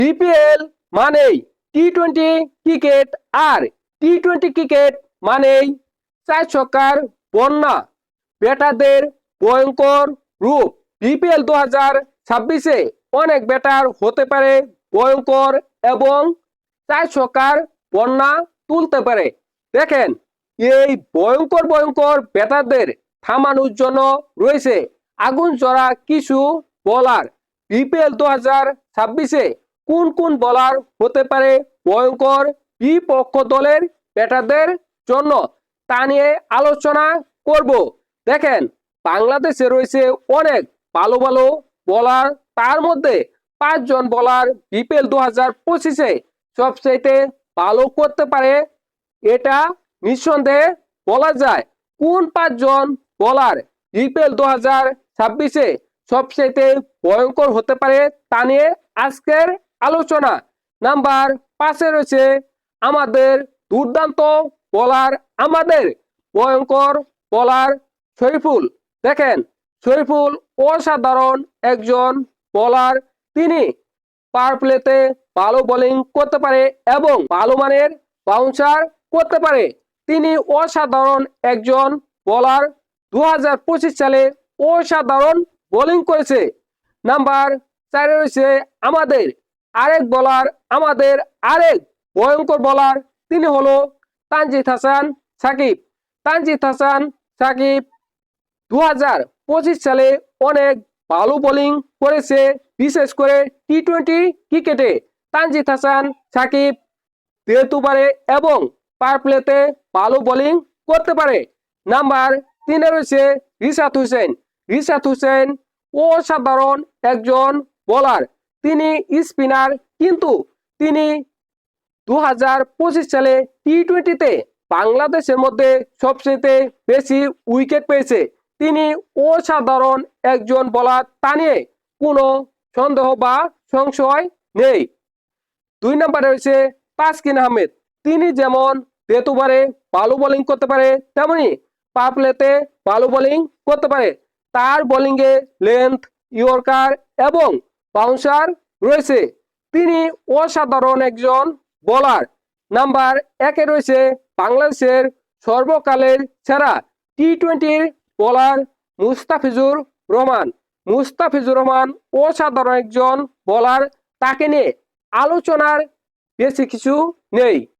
BPL মানেই টি-20 cricket, আর টি-20 cricket মানেই চার ছক্কার বন্যা, ব্যাটারদের ভয়ঙ্কর রূপ। বিপিএল 2026-এ অনেক ব্যাটার হতে পারে ভয়ঙ্কর এবং চার ছক্কার বন্যা তুলতে পারে। দেখেন, এই ভয়ঙ্কর ভয়ঙ্কর ব্যাটারদের থামানোর জন্য রয়েছে আগুন ঝরা কিছু বোলার। বিপিএল 2026-এ কোন কোন বোলার হতে পারে ভয়ঙ্কর বিপক্ষ দলের ব্যাটারদের জন্য, তা নিয়ে আলোচনা করব। দেখেন, বাংলাদেশে রয়েছে অনেক ভালো ভালো বোলার, তার মধ্যে 5 জন বোলার বিপিএল 2025-এ সবচেয়ে ভালো করতে পারে, এটা নিঃসন্দেহে বলা যায়। কোন 5 জন বোলার বিপিএল 2026-এ সবচেয়ে ভয়ঙ্কর হতে পারে তা নিয়ে আজকের আলোচনা। নাম্বার 5-এ রয়েছে আমাদের দুর্দান্ত বোলার, আমাদের ভয়ঙ্কর বোলার শরীফুল। দেখেন, শরীফুল অসাধারণ একজন বোলার। তিনি পাওয়ার প্লেতে ভালো বোলিং করতে পারে এবং ভালো মানের বাউন্সার করতে পারে। তিনি অসাধারণ একজন বোলার, 2025 সালে অসাধারণ বোলিং করেছে। নাম্বার 4-এ রয়েছে আমাদের আরেক বোলার, আমাদের আরেক ভয়ঙ্কর বোলার, তিনি হলো তানজিদ হাসান সাকিব। তানজিদ হাসান সাকিব 2025 সালে অনেক ভালো বোলিং করেছে, বিশেষ করে টি-20 ক্রিকেটে। তানজিদ হাসান সাকিব যেহেতু পারে এবং পাওয়ার প্লেতে ভালো বোলিং করতে পারে। নাম্বার 3-এ রয়েছে রিশাদ হোসেন। রিশাদ হোসেন অসাধারণ একজন বোলার, তিনি স্পিনার, কিন্তু তিনি 2025 সালে টি-20-তে বাংলাদেশের মধ্যে সবচেয়ে বেশি উইকেট পেয়েছে। তিনি অসাধারণ একজন বোলার, তা নিয়ে কোনো সন্দেহ বা সংশয় নেই। 2 নম্বরে রয়েছে তাসকিন আহমেদ। তিনি যেমন যেহেতুবারে ভালো বোলিং করতে পারে, তেমনি পাওয়ার প্লেতে ভালো বোলিং করতে পারে। তার বোলিংয়ে লেন্থ, ইয়র্কার এবং বাউন্সার রয়েছে। তিনি অসাধারণ একজন বোলার। নাম্বার 1-এ রয়েছে বাংলাদেশের সর্বকালের সেরা টি-20 বোলার মুস্তাফিজুর রহমান। মুস্তাফিজুর রহমান অসাধারণ একজন বোলার, তাকে নিয়ে আলোচনার বেশি কিছু নেই।